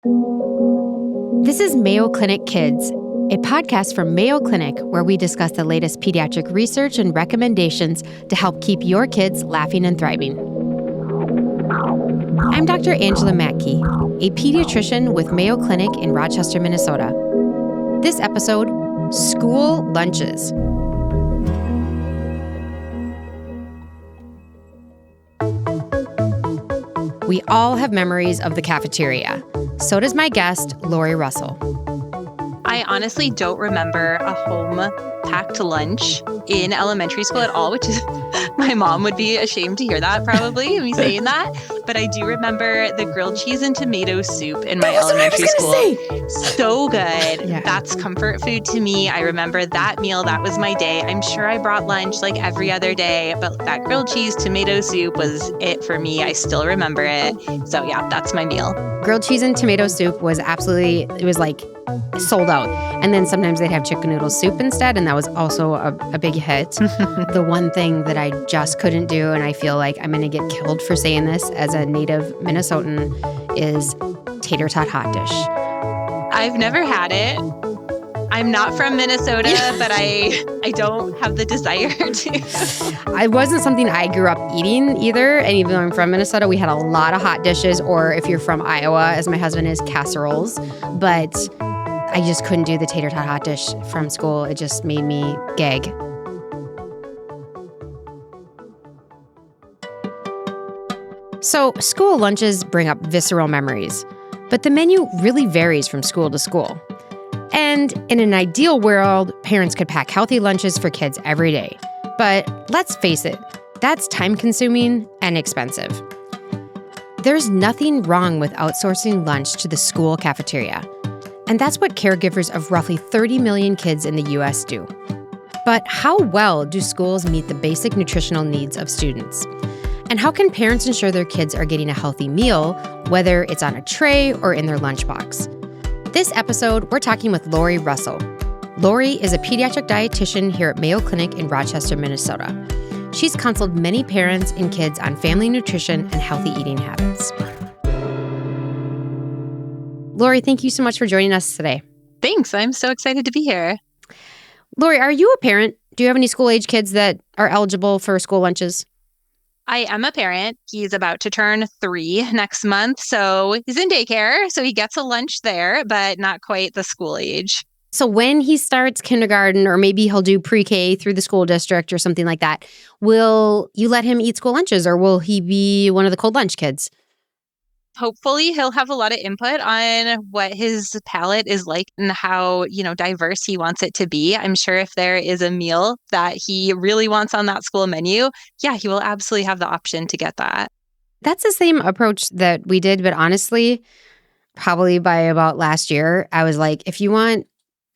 This is Mayo Clinic Kids, a podcast from Mayo Clinic where we discuss the latest pediatric research and recommendations to help keep your kids laughing and thriving. I'm Dr. Angela Matkey, a pediatrician with Mayo Clinic in Rochester, Minnesota. This episode, School Lunches. We all have memories of the cafeteria. So does my guest, Lori Russell. I honestly don't remember a home-packed lunch in elementary school at all, which is, my mom would be ashamed to hear that probably, me saying that. But I do remember the grilled cheese and tomato soup in my elementary school. So good. Yeah. That's comfort food to me. I remember that meal. That was my day. I'm sure I brought lunch like every other day, but that grilled cheese, tomato soup was it for me. I still remember it. So yeah, that's my meal. Grilled cheese and tomato soup was absolutely, it was like sold out. And then sometimes they'd have chicken noodle soup instead, and that was also a big hit. The one thing that I just couldn't do, and I feel like I'm going to get killed for saying this as a native Minnesotan, is tater tot hot dish. I've never had it. I'm not from Minnesota, but I don't have the desire to. It wasn't something I grew up eating either. And even though I'm from Minnesota, we had a lot of hot dishes, or if you're from Iowa, as my husband is, casseroles. But I just couldn't do the tater tot hot dish from school. It just made me gag. So school lunches bring up visceral memories, but the menu really varies from school to school. And in an ideal world, parents could pack healthy lunches for kids every day. But let's face it, that's time-consuming and expensive. There's nothing wrong with outsourcing lunch to the school cafeteria. And that's what caregivers of roughly 30 million kids in the U.S. do. But how well do schools meet the basic nutritional needs of students? And how can parents ensure their kids are getting a healthy meal, whether it's on a tray or in their lunchbox? This episode, we're talking with Lori Russell. Lori is a pediatric dietitian here at Mayo Clinic in Rochester, Minnesota. She's counseled many parents and kids on family nutrition and healthy eating habits. Lori, thank you so much for joining us today. Thanks. I'm so excited to be here. Lori, are you a parent? Do you have any school-age kids that are eligible for school lunches? I am a parent. He's about to turn 3 next month, so he's in daycare, so he gets a lunch there, but not quite the school age. So when he starts kindergarten, or maybe he'll do pre-K through the school district or something like that, will you let him eat school lunches, or will he be one of the cold lunch kids? Hopefully he'll have a lot of input on what his palate is like and how, diverse he wants it to be. I'm sure if there is a meal that he really wants on that school menu, yeah, he will absolutely have the option to get that. That's the same approach that we did, but honestly, probably by about last year, I was like, if you want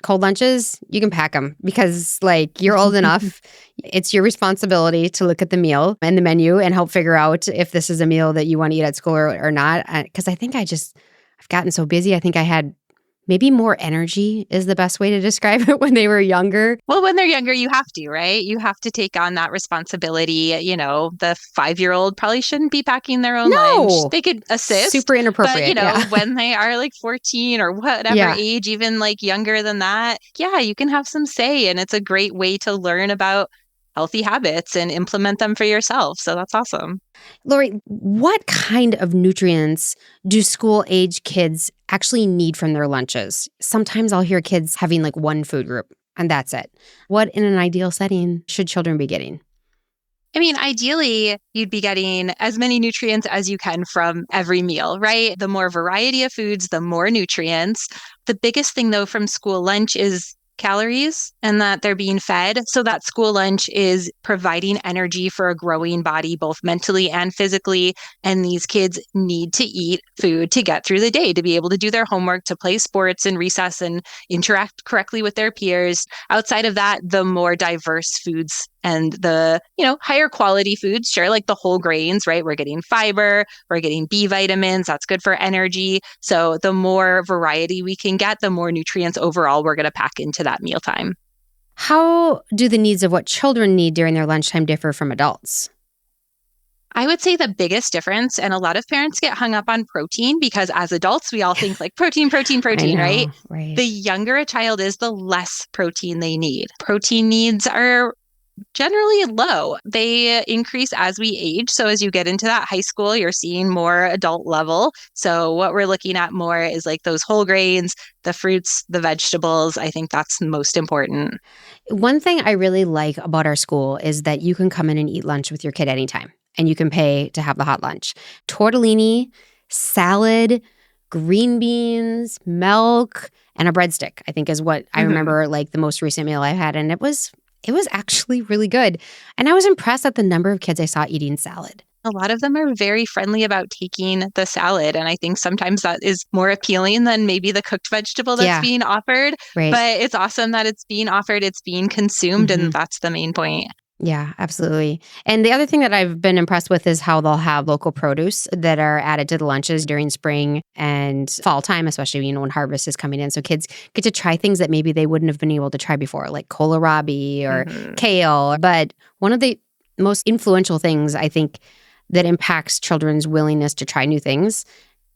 cold lunches, you can pack them because you're old enough. It's your responsibility to look at the meal and the menu and help figure out if this is a meal that you want to eat at school or not. Because I think I've gotten so busy. I think I had maybe more energy is the best way to describe it when they were younger. Well, when they're younger, you have to, right? You have to take on that responsibility. The 5-year-old probably shouldn't be packing their own lunch. They could assist. Super inappropriate. But, when they are 14 or whatever age, even younger than that, you can have some say. And it's a great way to learn about healthy habits and implement them for yourself. So that's awesome. Lori, what kind of nutrients do school-age kids actually need from their lunches? Sometimes I'll hear kids having one food group, and that's it. What, in an ideal setting, should children be getting? I mean, ideally, you'd be getting as many nutrients as you can from every meal, right? The more variety of foods, the more nutrients. The biggest thing, though, from school lunch is calories and that they're being fed. So that school lunch is providing energy for a growing body, both mentally and physically. And these kids need to eat food to get through the day, to be able to do their homework, to play sports and recess and interact correctly with their peers. Outside of that, the more diverse foods and the, higher quality foods, sure, like the whole grains, right? We're getting fiber, we're getting B vitamins, that's good for energy. So the more variety we can get, the more nutrients overall we're going to pack into that mealtime. How do the needs of what children need during their lunchtime differ from adults? I would say the biggest difference, and a lot of parents get hung up on protein because as adults, we all think like protein, protein, I protein, right? know, right. The younger a child is, the less protein they need. Protein needs are generally low. They increase as we age. So as you get into that high school, you're seeing more adult level. So what we're looking at more is like those whole grains, the fruits, the vegetables. I think that's most important. One thing I really like about our school is that you can come in and eat lunch with your kid anytime, and you can pay to have the hot lunch. Tortellini, salad, green beans, milk, and a breadstick, I think is what I Mhm. remember like the most recent meal I had. And it was actually really good. And I was impressed at the number of kids I saw eating salad. A lot of them are very friendly about taking the salad. And I think sometimes that is more appealing than maybe the cooked vegetable that's Yeah, being offered. right. But it's awesome that it's being offered, it's being consumed, hmm and that's the main point. Yeah, absolutely. And the other thing that I've been impressed with is how they'll have local produce that are added to the lunches during spring and fall time, especially, when harvest is coming in. So kids get to try things that maybe they wouldn't have been able to try before, like kohlrabi or Mhm. kale. But one of the most influential things I think that impacts children's willingness to try new things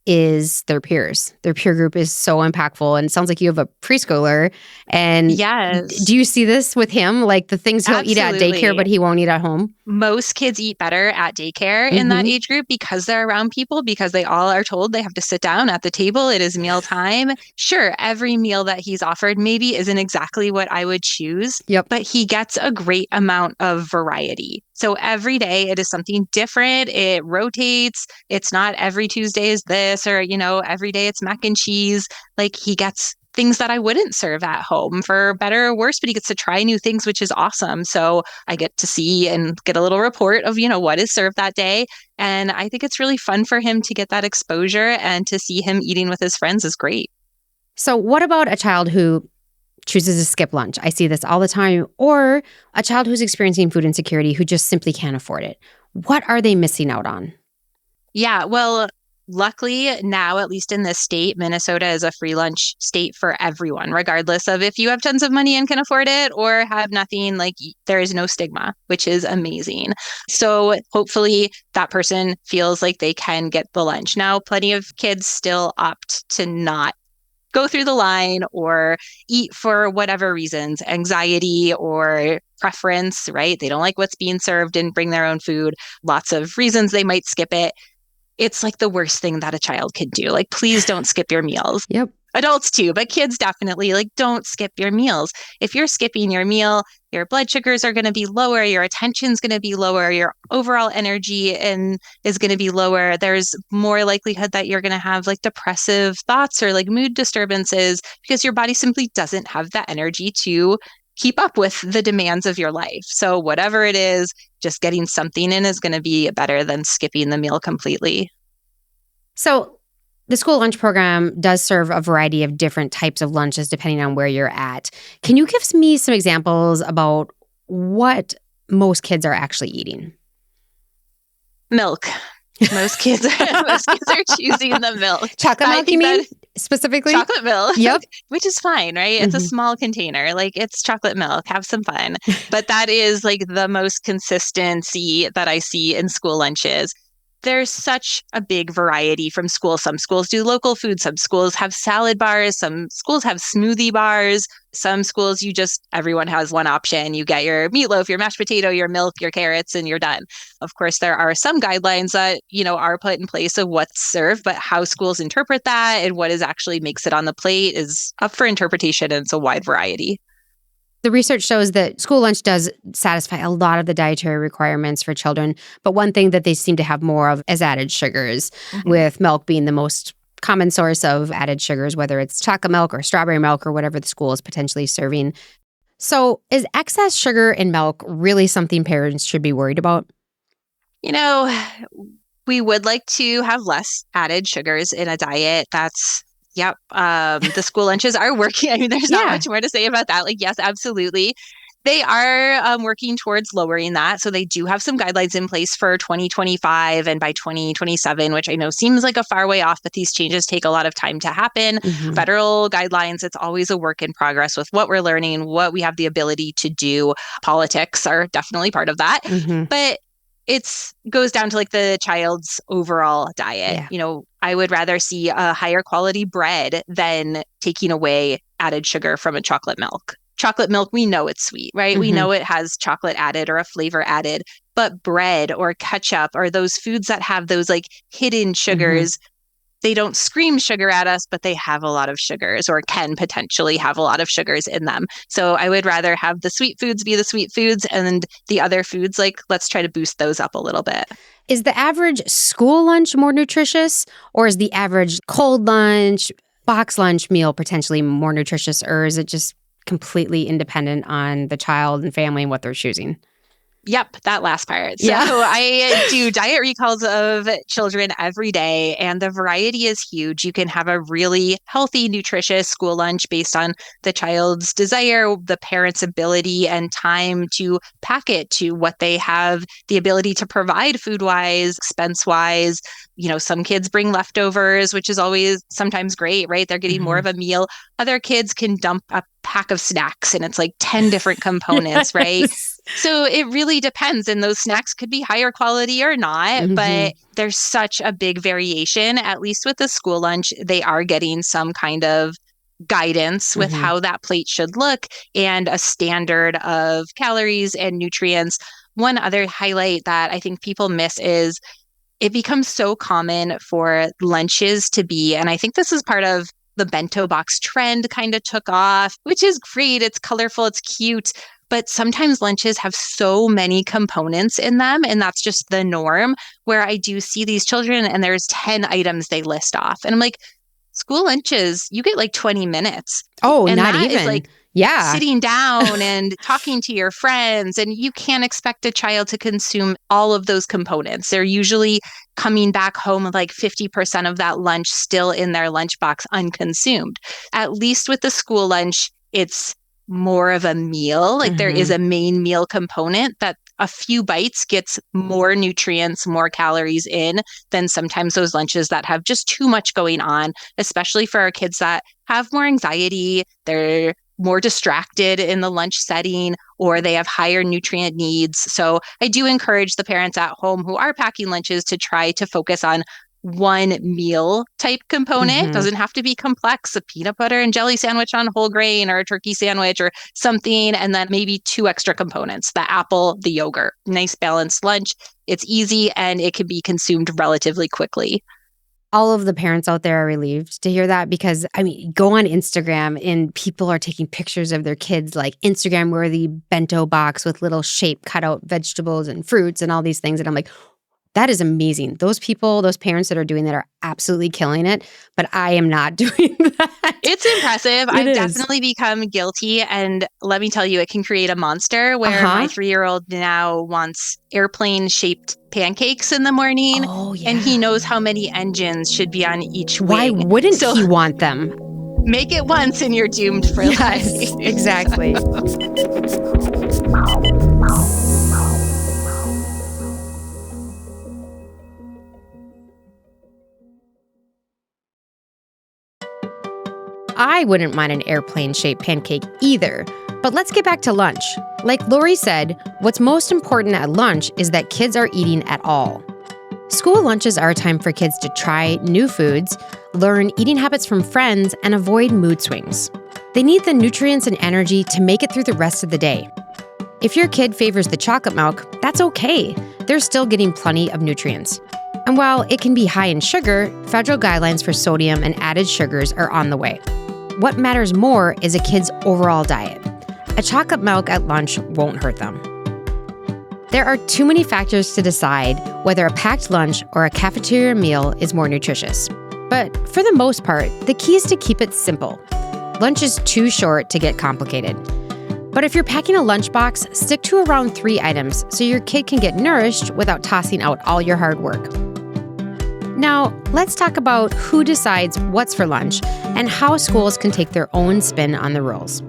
is their peers. Their peer group is so impactful. And it sounds like you have a preschooler. And Yes, do you see this with him? Like the things he'll eat at daycare, absolutely. but he won't eat at home? Most kids eat better at daycare in that hmm age group because they're around people, because they all are told they have to sit down at the table. It is meal time. Sure, every meal that he's offered maybe isn't exactly what I would choose, Yep. but he gets a great amount of variety. So every day it is something different. It rotates. It's not every Tuesday is this, or, every day it's mac and cheese. Like he gets things that I wouldn't serve at home for better or worse, but he gets to try new things, which is awesome. So I get to see and get a little report of, what is served that day. And I think it's really fun for him to get that exposure, and to see him eating with his friends is great. So, what about a child who chooses to skip lunch? I see this all the time. Or a child who's experiencing food insecurity who just simply can't afford it. What are they missing out on? Yeah, well, luckily now, at least in this state, Minnesota is a free lunch state for everyone, regardless of if you have tons of money and can afford it or have nothing. Like there is no stigma, which is amazing. So hopefully that person feels like they can get the lunch. Now, plenty of kids still opt to not go through the line or eat for whatever reasons, anxiety or preference, right? They don't like what's being served and bring their own food. Lots of reasons they might skip it. It's like the worst thing that a child could do. Like, please don't skip your meals. Yep. Adults too, but kids definitely, like, don't skip your meals. If you're skipping your meal, your blood sugars are going to be lower, your attention's going to be lower, your overall energy is going to be lower. There's more likelihood that you're going to have like depressive thoughts or like mood disturbances because your body simply doesn't have that energy to keep up with the demands of your life. So whatever it is, just getting something in is going to be better than skipping the meal completely. So, the school lunch program does serve a variety of different types of lunches depending on where you're at. Can you give me some examples about what most kids are actually eating? Milk. Most kids are choosing the milk. Chocolate I milk, you think mean? that Specifically? chocolate milk, Yep. which is fine, right? It's a hmm small container. Like it's chocolate milk. Have some fun. But that is like the most consistency that I see in school lunches. There's such a big variety from school. Some schools do local food. Some schools have salad bars. Some schools have smoothie bars. Some schools, everyone has one option. You get your meatloaf, your mashed potato, your milk, your carrots, and you're done. Of course, there are some guidelines that, are put in place of what's served, but how schools interpret that and what is actually makes it on the plate is up for interpretation, and it's a wide variety. The research shows that school lunch does satisfy a lot of the dietary requirements for children, but one thing that they seem to have more of is added sugars, Mhm. with milk being the most common source of added sugars, whether it's chocolate milk or strawberry milk or whatever the school is potentially serving. So, is excess sugar in milk really something parents should be worried about? You know, we would like to have less added sugars in a diet. Yep. The school lunches are working. I mean, there's not Yeah. much more to say about that. Like, yes, absolutely. They are working towards lowering that. So they do have some guidelines in place for 2025 and by 2027, which I know seems like a far way off, but these changes take a lot of time to happen. hmm Federal guidelines, it's always a work in progress with what we're learning, what we have the ability to do. Politics are definitely part of that. hmm But It's goes down to like the child's overall diet. Yeah. I would rather see a higher quality bread than taking away added sugar from a chocolate milk. Chocolate milk, we know it's sweet, right? We Mm-hmm. know it has chocolate added or a flavor added, but bread or ketchup or those foods that have those like hidden Mm-hmm. sugars, they don't scream sugar at us, but they have a lot of sugars or can potentially have a lot of sugars in them. So I would rather have the sweet foods be the sweet foods and the other foods, like, let's try to boost those up a little bit. Is the average school lunch more nutritious, or is the average cold lunch, box lunch meal potentially more nutritious, or is it just completely independent on the child and family and what they're choosing? Yep, that last part. So Yeah. I do diet recalls of children every day, and the variety is huge. You can have a really healthy, nutritious school lunch based on the child's desire, the parent's ability and time to pack it to what they have the ability to provide food wise, expense wise. Some kids bring leftovers, which is always sometimes great, right? They're getting more Mm-hmm. of a meal. Other kids can dump a pack of snacks and it's like 10 different components, right? Yes. So it really depends. And those snacks could be higher quality or not, Mm-hmm. but there's such a big variation. At least with the school lunch, they are getting some kind of guidance with Mm-hmm. how that plate should look and a standard of calories and nutrients. One other highlight that I think people miss is it becomes so common for lunches to be, and I think this is part of the bento box trend kind of took off, which is great. It's colorful, it's cute. But sometimes lunches have so many components in them, and that's just the norm. Where I do see these children and there's 10 items they list off. And I'm like, school lunches, you get like 20 minutes. Oh, And not that is even. like Yeah. sitting down and talking to your friends, and you can't expect a child to consume all of those components. They're usually coming back home with like 50% of that lunch still in their lunchbox unconsumed. At least with the school lunch, it's more of a meal. Like there is Mm-hmm. a main meal component that a few bites gets more nutrients, more calories in than sometimes those lunches that have just too much going on, especially for our kids that have more anxiety. They're more distracted in the lunch setting, or they have higher nutrient needs. So I do encourage the parents at home who are packing lunches to try to focus on one meal type component. Mm-hmm. Doesn't have to be complex, a peanut butter and jelly sandwich on whole grain or a turkey sandwich or something, and then maybe two extra components, the apple, the yogurt. Nice balanced lunch. It's easy and it can be consumed relatively quickly. All of the parents out there are relieved to hear that, because go on Instagram and people are taking pictures of their kids, like Instagram worthy bento box with little shape cutout vegetables and fruits and all these things. And I'm like, that is amazing. Those people, those parents that are doing that are absolutely killing it. But I am not doing that. It's impressive. It I've is. definitely become guilty. And let me tell you, it can create a monster where my Uh-huh. 3-year-old now wants airplane shaped pancakes in the morning. Oh, And he yeah. knows how many engines should be on each Why wing. wouldn't So he want them? make it once and you're doomed for Yes, life. exactly. I wouldn't mind an airplane-shaped pancake either. But let's get back to lunch. Like Lori said, what's most important at lunch is that kids are eating at all. School lunches are a time for kids to try new foods, learn eating habits from friends, and avoid mood swings. They need the nutrients and energy to make it through the rest of the day. If your kid favors the chocolate milk, that's okay. They're still getting plenty of nutrients. And while it can be high in sugar, federal guidelines for sodium and added sugars are on the way. What matters more is a kid's overall diet. A chocolate milk at lunch won't hurt them. There are too many factors to decide whether a packed lunch or a cafeteria meal is more nutritious. But for the most part, the key is to keep it simple. Lunch is too short to get complicated. But if you're packing a lunchbox, stick to around 3 items so your kid can get nourished without tossing out all your hard work. Now, let's talk about who decides what's for lunch and how schools can take their own spin on the rules.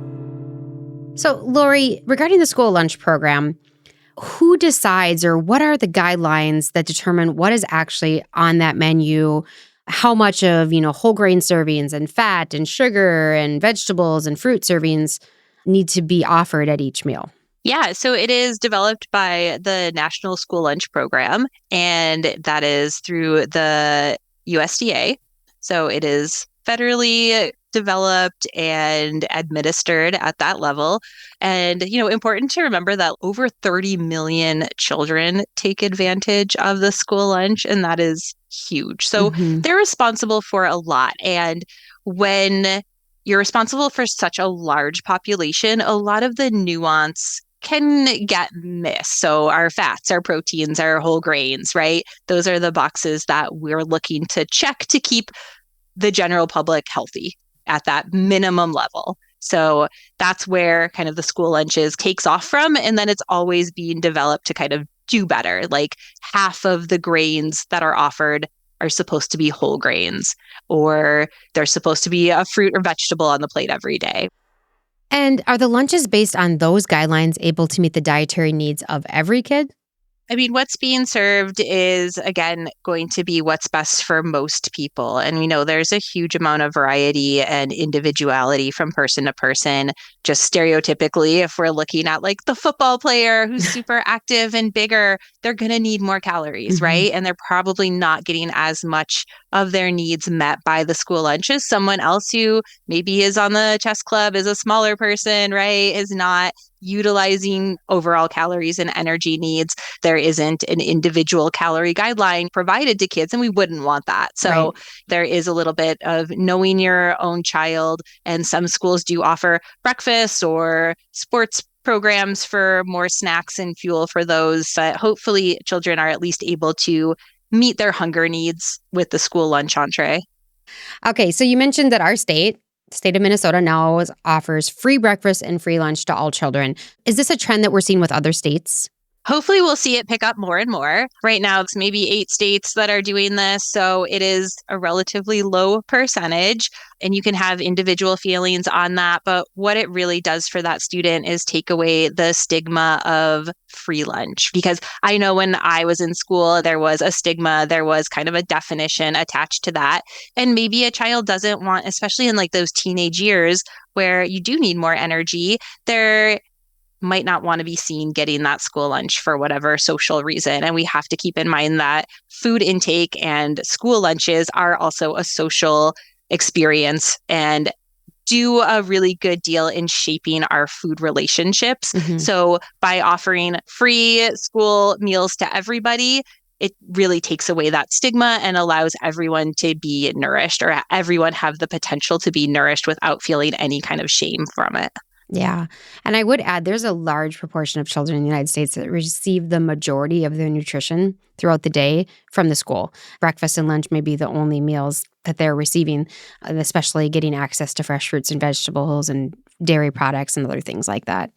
So, Lori, regarding the school lunch program, who decides, or what are the guidelines that determine what is actually on that menu? How much of, whole grain servings and fat and sugar and vegetables and fruit servings need to be offered at each meal? Yeah, so it is developed by the National School Lunch Program, and that is through the USDA. So it is federally developed and administered at that level. And, important to remember that over 30 million children take advantage of the school lunch, and that is huge. So Hmm. they're responsible for a lot. And when you're responsible for such a large population, a lot of the nuance can get missed. So our fats, our proteins, our whole grains, right? Those are the boxes that we're looking to check to keep the general public healthy at that minimum level. So that's where kind of the school lunches takes off from. And then it's always being developed to kind of do better. Like half of the grains that are offered are supposed to be whole grains, or there's supposed to be a fruit or vegetable on the plate every day. And are the lunches based on those guidelines able to meet the dietary needs of every kid? I mean, what's being served is, again, going to be what's best for most people. And we know there's a huge amount of variety and individuality from person to person. Just stereotypically, if we're looking at like the football player who's super active and bigger, they're going to need more calories, Hmm. right? And they're probably not getting as much of their needs met by the school lunch as someone else who maybe is on the chess club, is a smaller person, right? Is not utilizing overall calories and energy needs. There isn't an individual calorie guideline provided to kids, and we wouldn't want that. So Right. there is a little bit of knowing your own child, and some schools do offer breakfast or sports programs for more snacks and fuel for those. But hopefully, children are at least able to meet their hunger needs with the school lunch entree. Okay, so you mentioned that our state of Minnesota now offers free breakfast and free lunch to all children. Is this a trend that we're seeing with other states? Hopefully, we'll see it pick up more and more. Right now, it's maybe 8 states that are doing this. So it is a relatively low percentage, and you can have individual feelings on that. But what it really does for that student is take away the stigma of free lunch. Because I know when I was in school, there was a stigma, there was kind of a definition attached to that. And maybe a child doesn't want, especially in like those teenage years where you do need more energy, they're might not want to be seen getting that school lunch for whatever social reason. And we have to keep in mind that food intake and school lunches are also a social experience and do a really good deal in shaping our food relationships. Hmm. So by offering free school meals to everybody, it really takes away that stigma and allows everyone to be nourished, or everyone have the potential to be nourished without feeling any kind of shame from it. Yeah. And I would add there's a large proportion of children in the United States that receive the majority of their nutrition throughout the day from the school. Breakfast and lunch may be the only meals that they're receiving, and especially getting access to fresh fruits and vegetables and dairy products and other things like that.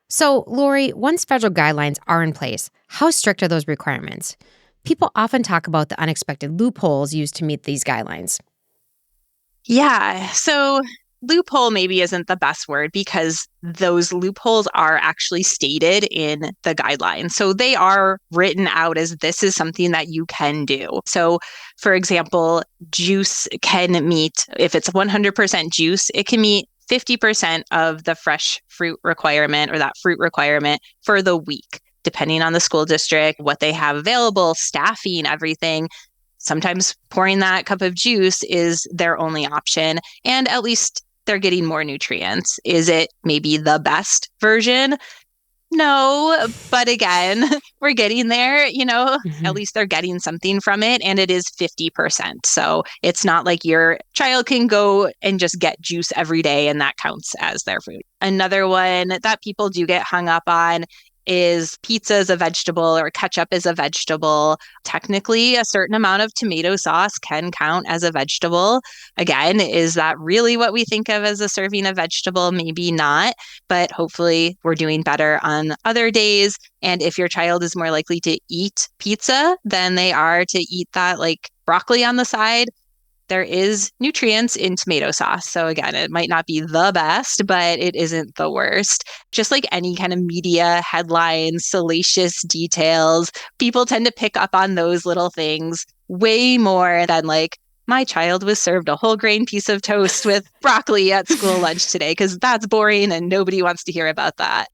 So, Lori, once federal guidelines are in place, how strict are those requirements? People often talk about the unexpected loopholes used to meet these guidelines. Yeah. So loophole maybe isn't the best word because those loopholes are actually stated in the guidelines. So they are written out as this is something that you can do. So, for example, juice can meet, if it's 100% juice, it can meet 50% of the fresh fruit requirement or that fruit requirement for the week, depending on the school district, what they have available, staffing, everything. Sometimes pouring that cup of juice is their only option, and at least they're getting more nutrients. Is it maybe the best version? No, but again, we're getting there, at Hmm. least they're getting something from it, and it is 50%. So it's not like your child can go and just get juice every day and that counts as their food. Another one that people do get hung up on is pizza is a vegetable or ketchup is a vegetable. Technically, a certain amount of tomato sauce can count as a vegetable. Again, is that really what we think of as a serving of vegetable? Maybe not, but hopefully we're doing better on other days. And if your child is more likely to eat pizza than they are to eat that like broccoli on the side, there is nutrients in tomato sauce. So again, it might not be the best, but it isn't the worst. Just like any kind of media headlines, salacious details, people tend to pick up on those little things way more than like, my child was served a whole grain piece of toast with broccoli at school lunch today, because that's boring and nobody wants to hear about that.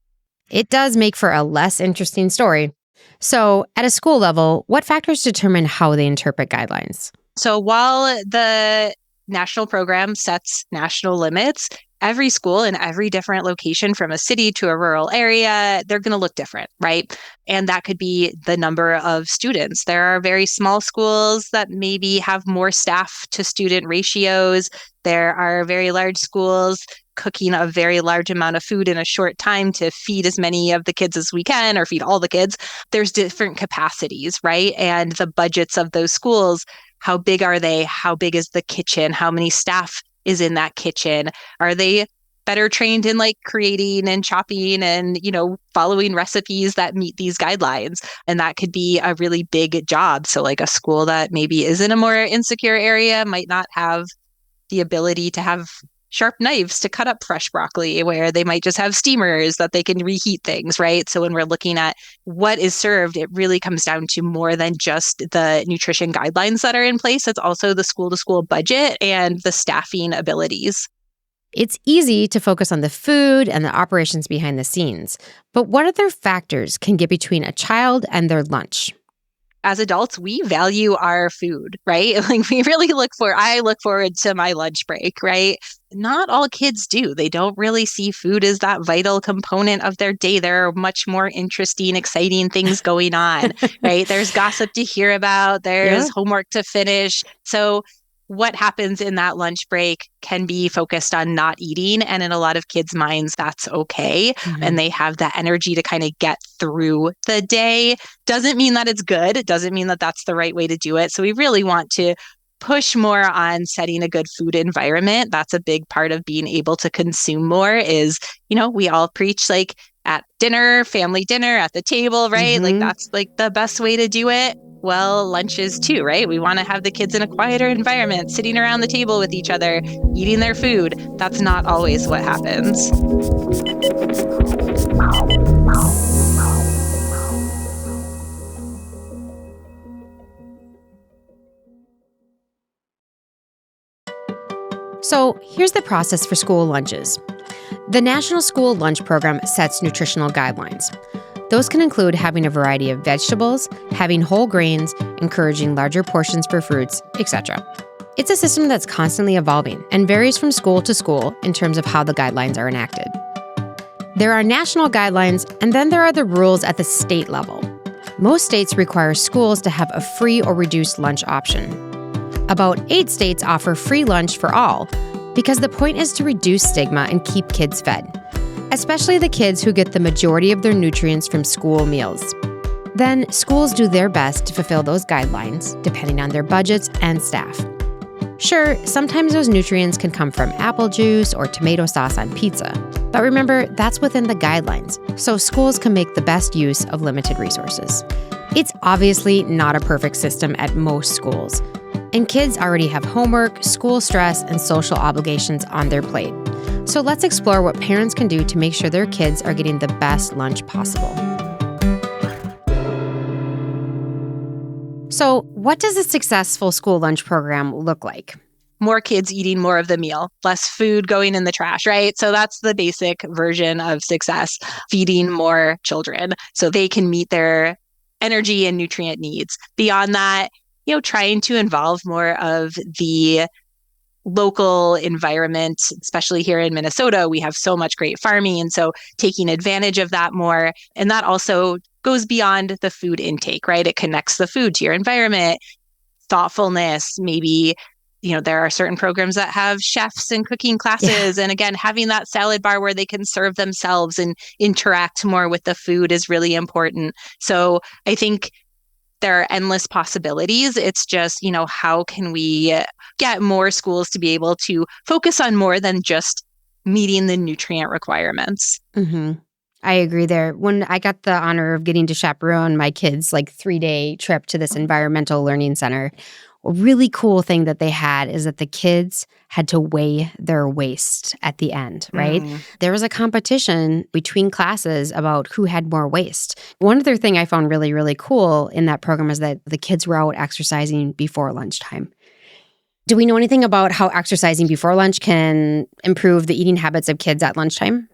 It does make for a less interesting story. So, at a school level, what factors determine how they interpret guidelines? So while the national program sets national limits, every school in every different location from a city to a rural area, they're going to look different, right? And that could be the number of students. There are very small schools that maybe have more staff to student ratios. There are very large schools cooking a very large amount of food in a short time to feed as many of the kids as we can or feed all the kids. There's different capacities, right? And the budgets of those schools, how big are they? How big is the kitchen? How many staff is in that kitchen? Are they better trained in like creating and chopping and, following recipes that meet these guidelines? And that could be a really big job. So like a school that maybe is in a more insecure area might not have the ability to have sharp knives to cut up fresh broccoli, where they might just have steamers that they can reheat things, right? So when we're looking at what is served, it really comes down to more than just the nutrition guidelines that are in place. It's also the school-to-school budget and the staffing abilities. It's easy to focus on the food and the operations behind the scenes, but what other factors can get between a child and their lunch? As adults, we value our food, right? Like I look forward to my lunch break, right? Not all kids do. They don't really see food as that vital component of their day. There are much more interesting, exciting things going on, right? There's gossip to hear about. There's homework to finish. So what happens in that lunch break can be focused on not eating. And in a lot of kids' minds, that's okay. Mm-hmm. And they have that energy to kind of get through the day. Doesn't mean that it's good. It doesn't mean that that's the right way to do it. So we really want to push more on setting a good food environment. That's a big part of being able to consume more is, we all preach like at dinner, family dinner at the table, right? Mm-hmm. Like that's like the best way to do it. Well, lunches too, right? We want to have the kids in a quieter environment, sitting around the table with each other, eating their food. That's not always what happens. So here's the process for school lunches. The National School Lunch Program sets nutritional guidelines. Those can include having a variety of vegetables, having whole grains, encouraging larger portions for fruits, etc. It's a system that's constantly evolving and varies from school to school in terms of how the guidelines are enacted. There are national guidelines, and then there are the rules at the state level. Most states require schools to have a free or reduced lunch option. About 8 states offer free lunch for all, because the point is to reduce stigma and keep kids fed, especially the kids who get the majority of their nutrients from school meals. Then schools do their best to fulfill those guidelines, depending on their budgets and staff. Sure, sometimes those nutrients can come from apple juice or tomato sauce on pizza, but remember, that's within the guidelines, so schools can make the best use of limited resources. It's obviously not a perfect system at most schools, and kids already have homework, school stress, and social obligations on their plate. So let's explore what parents can do to make sure their kids are getting the best lunch possible. So, what does a successful school lunch program look like? More kids eating more of the meal, less food going in the trash, right? So that's the basic version of success, feeding more children so they can meet their energy and nutrient needs. Beyond that, trying to involve more of the local environment, especially here in Minnesota, we have so much great farming. And so taking advantage of that more. And that also goes beyond the food intake, right? It connects the food to your environment, thoughtfulness, maybe, there are certain programs that have chefs and cooking classes. Yeah. And again, having that salad bar where they can serve themselves and interact more with the food is really important. So I think there are endless possibilities. It's just, how can we get more schools to be able to focus on more than just meeting the nutrient requirements? Mm-hmm. I agree there. When I got the honor of getting to chaperone my kids' 3-day trip to this environmental learning center, a really cool thing that they had is that the kids had to weigh their waste at the end, right? There was a competition between classes about who had more waste. One other thing I found really, really cool in that program is that the kids were out exercising before lunchtime. Do we know anything about how exercising before lunch can improve the eating habits of kids at lunchtime?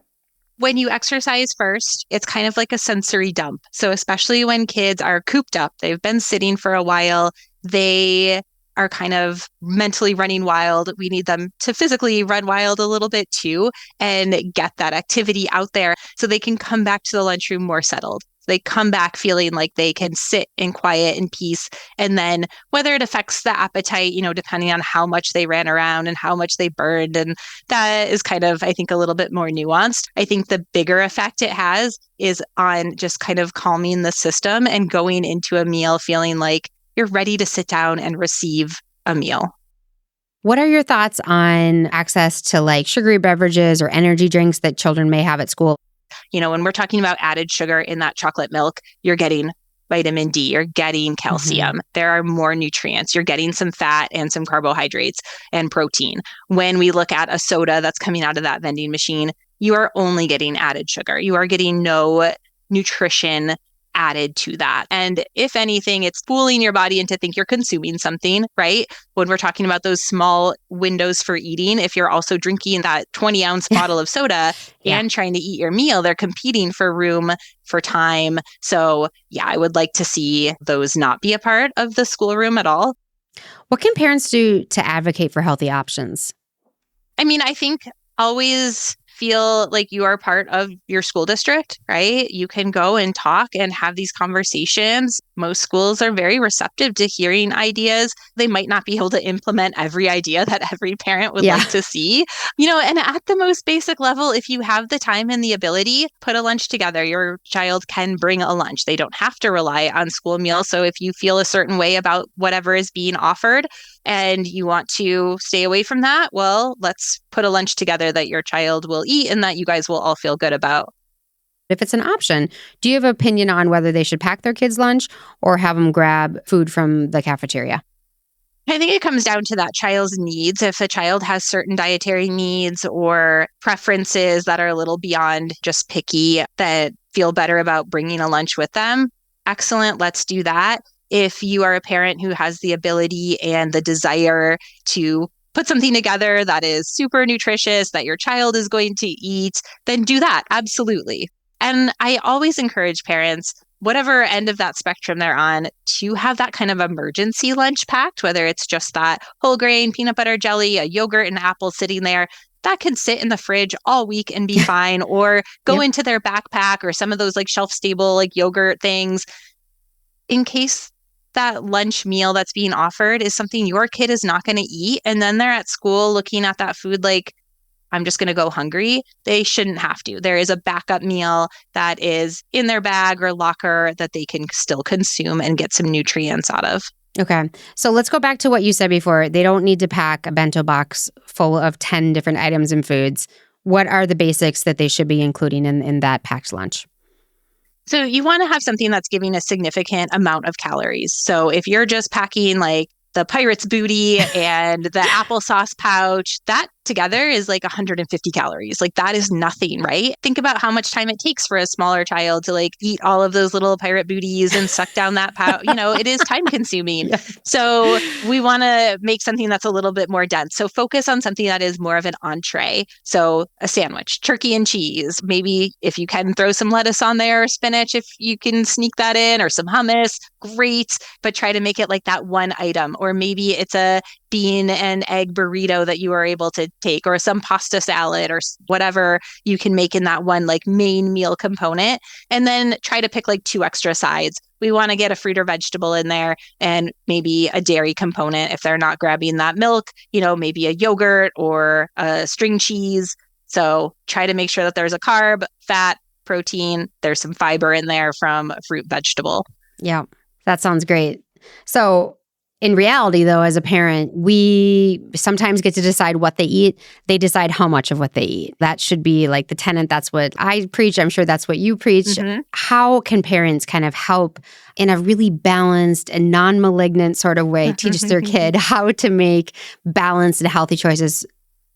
When you exercise first, it's kind of like a sensory dump. So especially when kids are cooped up, they've been sitting for a while, they are kind of mentally running wild. We need them to physically run wild a little bit too and get that activity out there so they can come back to the lunchroom more settled. They come back feeling like they can sit in quiet and peace. And then whether it affects the appetite, depending on how much they ran around and how much they burned. And that is kind of, I think, a little bit more nuanced. I think the bigger effect it has is on just kind of calming the system and going into a meal feeling like you're ready to sit down and receive a meal. What are your thoughts on access to like sugary beverages or energy drinks that children may have at school? When we're talking about added sugar in that chocolate milk, you're getting vitamin D, you're getting calcium. There are more nutrients. You're getting some fat and some carbohydrates and protein. When we look at a soda that's coming out of that vending machine, you are only getting added sugar. You are getting no nutrition added to that. And if anything, it's fooling your body into think you're consuming something, right? When we're talking about those small windows for eating, if you're also drinking that 20-ounce bottle of soda and trying to eat your meal, they're competing for room, for time. So yeah, I would like to see those not be a part of the schoolroom at all. What can parents do to advocate for healthy options? I think always feel like you are part of your school district, right? You can go and talk and have these conversations. Most schools are very receptive to hearing ideas. They might not be able to implement every idea that every parent would like to see, and at the most basic level, if you have the time and the ability, put a lunch together. Your child can bring a lunch. They don't have to rely on school meals. So if you feel a certain way about whatever is being offered, and you want to stay away from that, well, let's put a lunch together that your child will eat and that you guys will all feel good about. If it's an option, do you have an opinion on whether they should pack their kids' lunch or have them grab food from the cafeteria? I think it comes down to that child's needs. If a child has certain dietary needs or preferences that are a little beyond just picky, that feel better about bringing a lunch with them, excellent, let's do that. If you are a parent who has the ability and the desire to put something together that is super nutritious, that your child is going to eat, then do that. Absolutely. And I always encourage parents, whatever end of that spectrum they're on, to have that kind of emergency lunch packed, whether it's just that whole grain, peanut butter jelly, a yogurt and apple sitting there. That can sit in the fridge all week and be fine, or go into their backpack or some of those like shelf stable like yogurt things in case that lunch meal that's being offered is something your kid is not going to eat. And then they're at school looking at that food like, I'm just going to go hungry. They shouldn't have to. There is a backup meal that is in their bag or locker that they can still consume and get some nutrients out of. Okay. So let's go back to what you said before. They don't need to pack a bento box full of 10 different items and foods. What are the basics that they should be including in that packed lunch? So you want to have something that's giving a significant amount of calories. So if you're just packing like the pirate's booty and the applesauce pouch, that together is like 150 calories. Like that is nothing, right? Think about how much time it takes for a smaller child to like eat all of those little pirate booties and suck down that pouch. It is time consuming. So we want to make something that's a little bit more dense. So focus on something that is more of an entree. So a sandwich, turkey and cheese. Maybe if you can throw some lettuce on there, or spinach, if you can sneak that in, or some hummus, great. But try to make it like that one item. Or maybe it's a bean and egg burrito that you are able to take, or some pasta salad, or whatever you can make in that one like main meal component. And then try to pick like 2 extra sides. We want to get a fruit or vegetable in there, and maybe a dairy component if they're not grabbing that milk, maybe a yogurt or a string cheese. So try to make sure that there's a carb, fat, protein, there's some fiber in there from a fruit, vegetable. Yeah, that sounds great. So in reality, though, as a parent, we sometimes get to decide what they eat. They decide how much of what they eat. That should be like the tenet. That's what I preach. I'm sure that's what you preach. Mm-hmm. How can parents kind of help in a really balanced and non-malignant sort of way teach their kid how to make balanced and healthy choices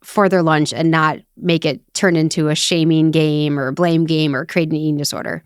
for their lunch and not make it turn into a shaming game or a blame game or create an eating disorder?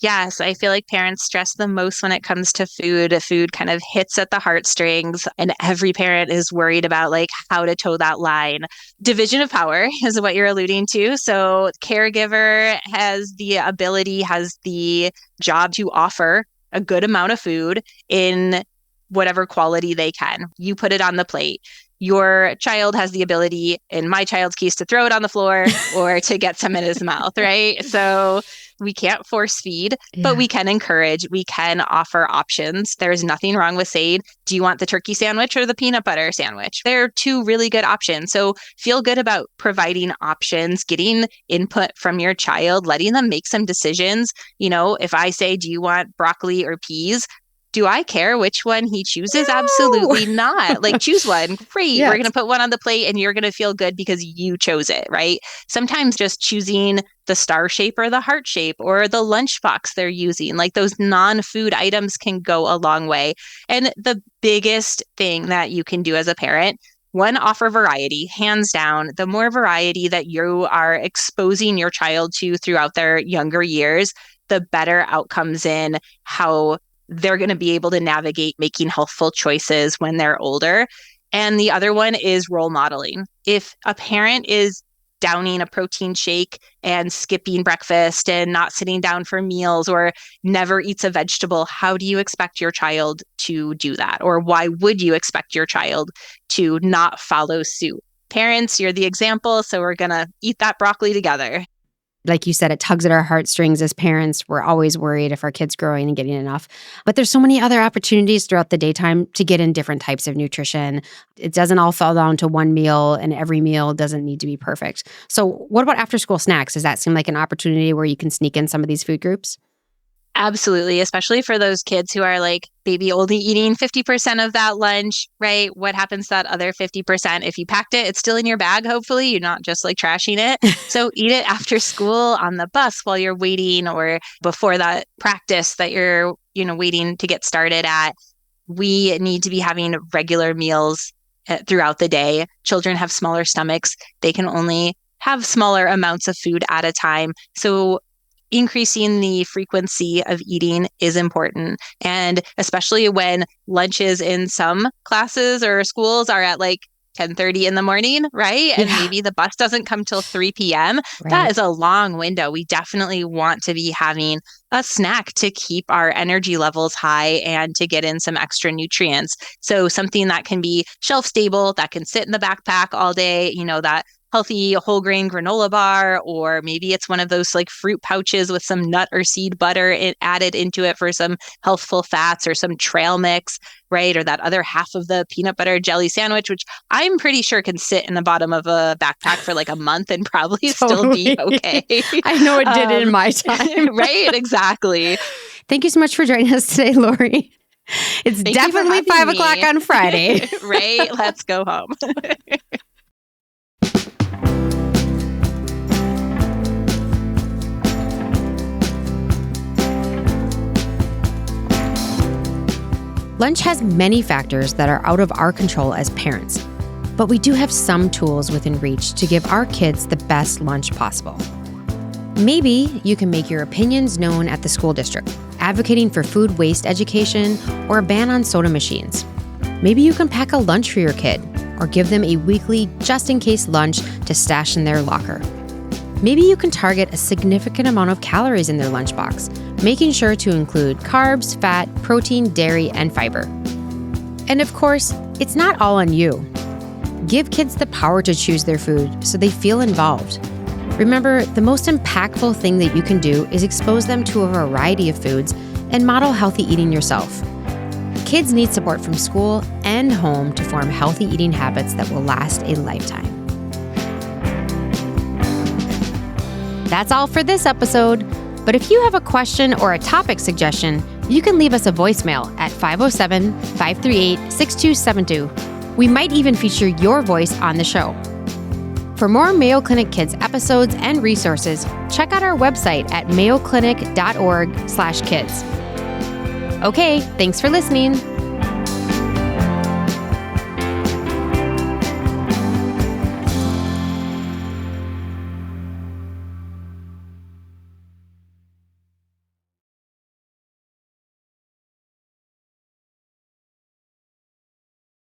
Yes, I feel like parents stress the most when it comes to food. Food kind of hits at the heartstrings, and every parent is worried about like how to toe that line. Division of power is what you're alluding to. So caregiver has the job to offer a good amount of food in whatever quality they can. You put it on the plate. Your child has the ability, in my child's case, to throw it on the floor or to get some in his mouth, right? So we can't force feed, but we can encourage, we can offer options. There's nothing wrong with saying, do you want the turkey sandwich or the peanut butter sandwich? They're two really good options. So feel good about providing options, getting input from your child, letting them make some decisions. You know, if I say, do you want broccoli or peas? Do I care which one he chooses? No. Absolutely not. Like, choose one. Great. Yes. We're going to put one on the plate and you're going to feel good because you chose it, right? Sometimes just choosing the star shape or the heart shape or the lunchbox they're using, like those non-food items can go a long way. And the biggest thing that you can do as a parent, one, offer variety, hands down. The more variety that you are exposing your child to throughout their younger years, the better outcomes in how they're going to be able to navigate making healthful choices when they're older. And the other one is role modeling. If a parent is downing a protein shake and skipping breakfast and not sitting down for meals or never eats a vegetable, how do you expect your child to do that? Or why would you expect your child to not follow suit? Parents, you're the example, so we're going to eat that broccoli together. Like you said, it tugs at our heartstrings as parents. We're always worried if our kid's growing and getting enough. But there's so many other opportunities throughout the daytime to get in different types of nutrition. It doesn't all fall down to one meal, and every meal doesn't need to be perfect. So what about after-school snacks? Does that seem like an opportunity where you can sneak in some of these food groups? Absolutely, especially for those kids who are like maybe only eating 50% of that lunch, right? What happens to that other 50%? If you packed it, it's still in your bag, hopefully. You're not just like trashing it. So eat it after school, on the bus while you're waiting, or before that practice that you're, waiting to get started at. We need to be having regular meals throughout the day. Children have smaller stomachs. They can only have smaller amounts of food at a time. So increasing the frequency of eating is important. And especially when lunches in some classes or schools are at like 10:30 in the morning, right? And maybe the bus doesn't come till 3 p.m. Right. That is a long window. We definitely want to be having a snack to keep our energy levels high and to get in some extra nutrients. So something that can be shelf stable, that can sit in the backpack all day, that healthy whole grain granola bar, or maybe it's one of those like fruit pouches with some nut or seed butter added into it for some healthful fats, or some trail mix, right? Or that other half of the peanut butter jelly sandwich, which I'm pretty sure can sit in the bottom of a backpack for like a month and probably still be okay. I know it did in my time. Right? Exactly. Thank you so much for joining us today, Lori. It's definitely 5 o'clock on Friday. Right? Let's go home. Lunch has many factors that are out of our control as parents, but we do have some tools within reach to give our kids the best lunch possible. Maybe you can make your opinions known at the school district, advocating for food waste education or a ban on soda machines. Maybe you can pack a lunch for your kid or give them a weekly just-in-case lunch to stash in their locker. Maybe you can target a significant amount of calories in their lunchbox, making sure to include carbs, fat, protein, dairy, and fiber. And of course, it's not all on you. Give kids the power to choose their food so they feel involved. Remember, the most impactful thing that you can do is expose them to a variety of foods and model healthy eating yourself. Kids need support from school and home to form healthy eating habits that will last a lifetime. That's all for this episode. But if you have a question or a topic suggestion, you can leave us a voicemail at 507-538-6272. We might even feature your voice on the show. For more Mayo Clinic Kids episodes and resources, check out our website at mayoclinic.org/kids. Okay, thanks for listening.